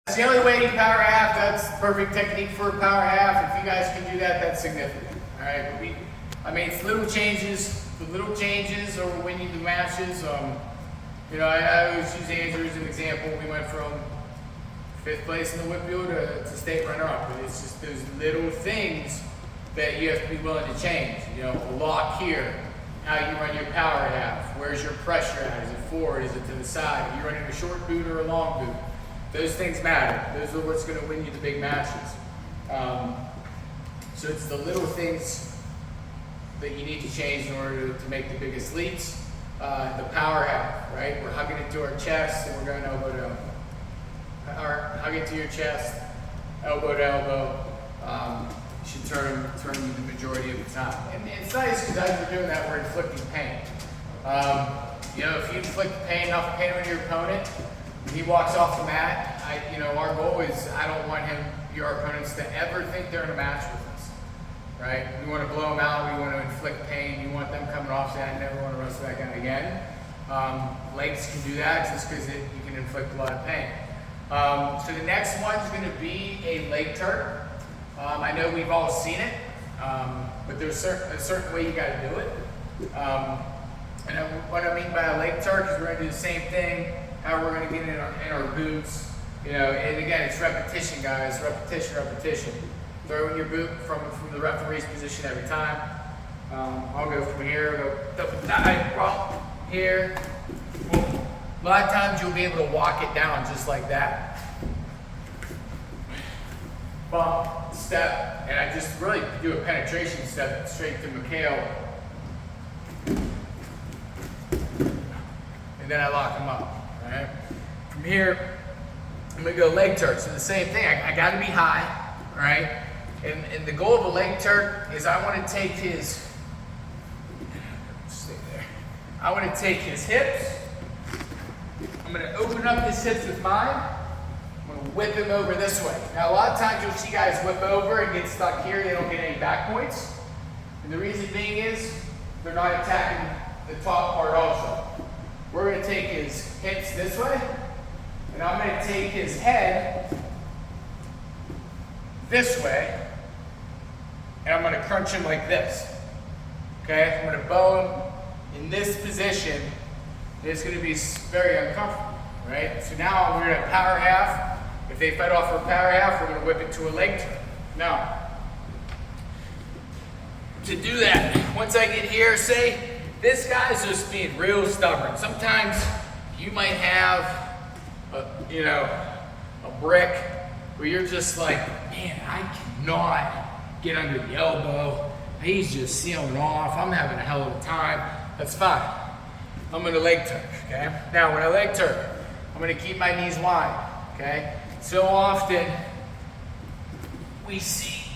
It's the only way you power half. That's the perfect technique for a power half. If you guys can do that, that's significant. All right, it's little changes. The little changes are winning the matches. I always use Andrew as an example. We went from 5th place in the whip field to state runner-up. But it's just those little things that you have to be willing to change. A lock here, how you run your power half. Where's your pressure at? Is it forward? Is it to the side? Are you running a short boot or a long boot? Those things matter. Those are what's going to win you the big matches. So it's the little things that you need to change in order to make the biggest leaps. The power half, right? We're hugging it to our chest and we're going elbow to elbow. Hug it to your chest, elbow to elbow. You should turn the majority of the time. And it's nice because as we're doing that, we're inflicting pain. If you inflict enough pain on your opponent, when he walks off the mat, our goal is I don't want your opponents to ever think they're in a match with us, right? We want to blow them out. We want to inflict pain. You want them coming off saying, I never want to wrestle that guy again. Legs can do that just because you can inflict a lot of pain. So the next one's going to be a leg Turk. I know we've all seen it, but there's a certain way you got to do it. What I mean by a leg Turk is we're going to do the same thing. How we're going to get in our boots, and again, it's repetition, guys. Repetition. Throw in your boot from the referee's position every time. I'll go from here, go double dive, bump, here. Boom. A lot of times you'll be able to walk it down just like that. Bump, step, and I just really do a penetration step straight to McHale. And then I lock them up. Right. From here, I'm going to go leg Turk. So the same thing, I got to be high, right? And the goal of a leg Turk is I want to take his, I want to take his hips. I'm going to open up his hips with mine. I'm going to whip him over this way. Now, a lot of times you'll see guys whip over and get stuck here. They don't get any back points. And the reason being is they're not attacking the top part also. We're going to take his hips this way, and I'm going to take his head this way, and I'm going to crunch him like this. Okay? I'm going to bow him in this position. It's going to be very uncomfortable, right? So now we're going to power half. If they fight off for a power half, we're going to whip it to a leg Turk. Now, to do that, once I get here, say, this guy's just being real stubborn. Sometimes you might have a brick where you're just like, man, I cannot get under the elbow. He's just sealing off. I'm having a hell of a time. That's fine. I'm going to leg Turk, okay? Now, when I leg Turk, I'm going to keep my knees wide, okay? So often, we see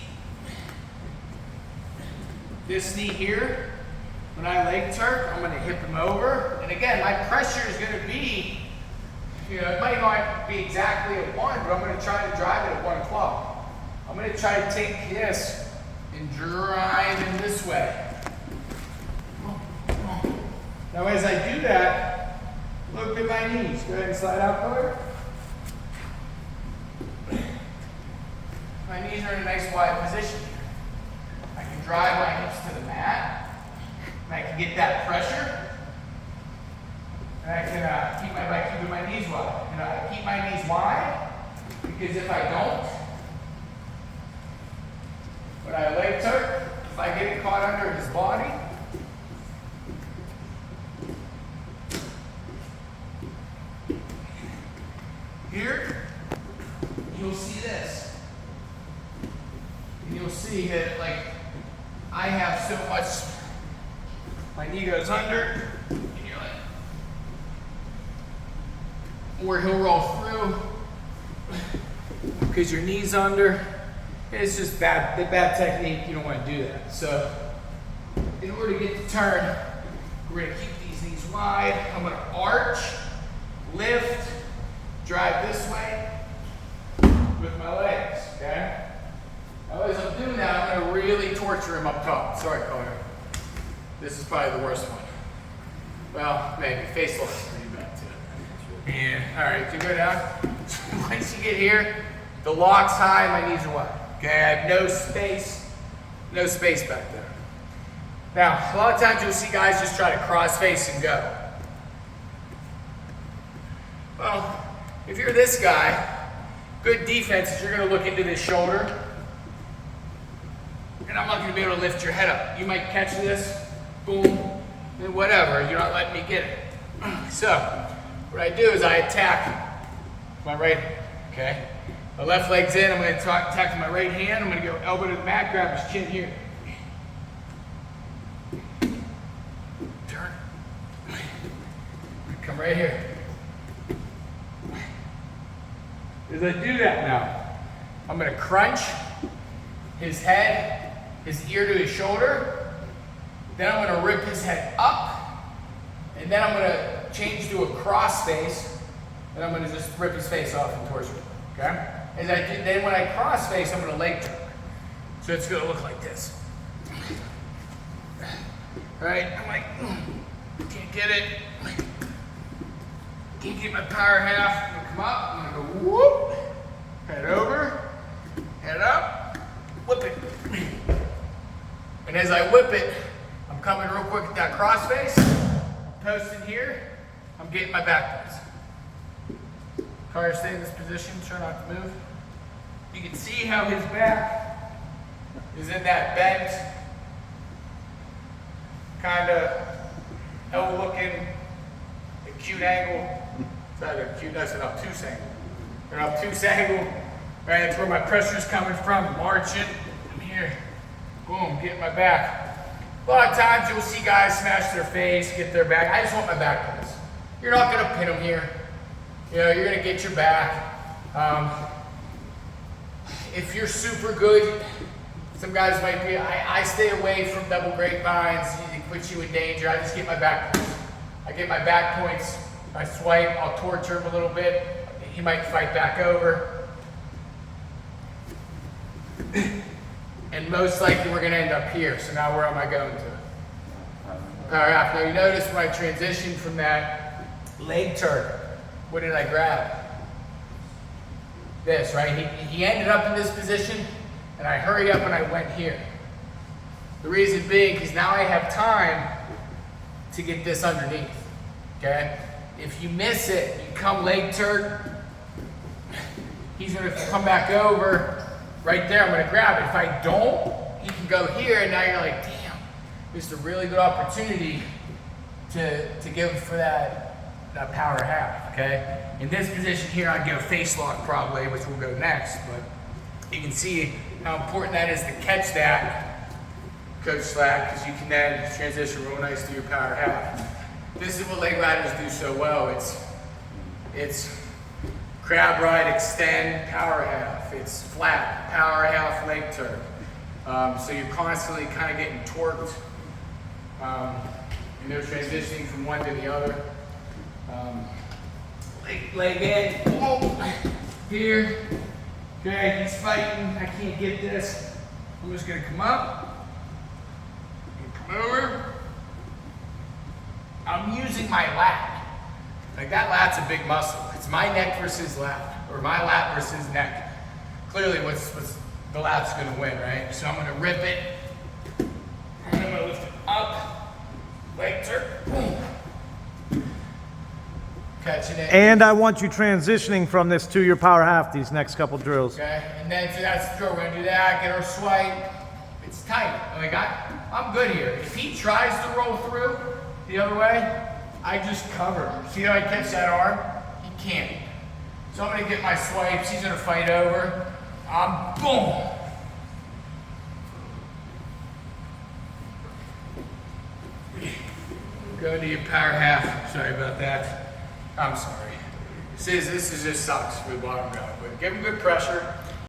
this knee here. When I leg Turk, I'm going to hip him over. And again, my pressure is going to be, it might not be exactly at 1, but I'm going to try to drive it at 1 o'clock. I'm going to try to take this and drive him this way. Now, as I do that, look at my knees. Go ahead and slide out forward. My knees are in a nice wide position here. I can drive my hips to the mat. I can get that pressure, and I can keep my knees wide. I keep my knees wide because if I don't, when I leg Turk, if I get it caught under his body, here, you'll see this. And you'll see that, I have so much. My knee goes under, and you're like, or he'll roll through because your knee's under. It's just bad technique. You don't want to do that. So, in order to get the turn, we're going to keep these knees wide. I'm going to arch, lift, drive this way with my legs. Okay. Now, as I'm doing that, I'm going to really torture him up top. Sorry, Connor. This is probably the worst one. Well, maybe. Face lock is pretty bad too. And, all right, to go down. Once you get here, the lock's high, my knees are wide. Okay, I have no space back there. Now, a lot of times you'll see guys just try to cross face and go. Well, if you're this guy, good defense is you're gonna look into this shoulder, and I'm not gonna be able to lift your head up. You might catch this, boom, and whatever, you're not letting me get it. So, what I do is I attack my right hand, okay? My left leg's in, I'm gonna attack my right hand, I'm gonna go elbow to the mat, grab his chin here. Turn. Come right here. As I do that now, I'm gonna crunch his head, his ear to his shoulder, then I'm gonna rip his head up, and then I'm gonna change to a cross face, and I'm gonna just rip his face off and torso, okay? Then when I cross face, I'm gonna leg turn. So it's gonna look like this. All right, I'm like, can't get it. Can't get my power half. I'm gonna come up, I'm gonna go whoop, head over, head up, whip it. And as I whip it, I'm coming real quick at that cross face, posting here, I'm getting my back press. Carter, stay in this position, try not to move. You can see how his back is in that bent, kind of L-looking, acute angle. It's not acute, that's an obtuse angle. An obtuse angle, right? That's where my pressure's coming from, marching. I'm here, boom, getting my back. A lot of times you'll see guys smash their face, get their back. I just want my back press. You're not gonna pin them here. You know, you're gonna get your back. If you're super good, some guys might be, I stay away from double grapevines, it puts you in danger. I just get my back points. I get my back points, I swipe, I'll torture him a little bit. He might fight back over. And most likely we're gonna end up here. So now where am I going to? Powerhalf. Now you notice when I transitioned from that leg Turk, what did I grab? This, right? He ended up in this position, and I hurried up and I went here. The reason being, because now I have time to get this underneath, okay? If you miss it, you come leg Turk, he's gonna come back over, right there, I'm gonna grab it. If I don't, he can go here, and now you're like, damn, this is a really good opportunity to give for that power half, okay? In this position here, I'd go face lock probably, which will go next, but you can see how important that is to catch that, Coach Slack, because you can then transition real nice to your power half. This is what leg riders do so well. It's crab ride, extend, power half. It's flat, power half, leg turn. So you're constantly kind of getting torqued, you know, transitioning from one to the other. Leg in, oh, here, okay, he's fighting, I can't get this. I'm just gonna come up, come over. I'm using my lat. Like that lat's a big muscle. It's my neck versus lat, or my lat versus neck. Clearly what's the lat's gonna win, right? So I'm gonna rip it, and I'm gonna lift it up, leg turn, boom. Catching it. And I want you transitioning from this to your power half these next couple drills. Okay, and then so that's the drill. We're gonna do that, get our swipe. It's tight. Like I'm good here. If he tries to roll through the other way, I just cover. See how I catch that arm? He can't. So I'm gonna get my swipes. He's gonna fight over. Boom. Go to your power half. Sorry about that. I'm sorry. This is just sucks for the bottom guy, but give him good pressure.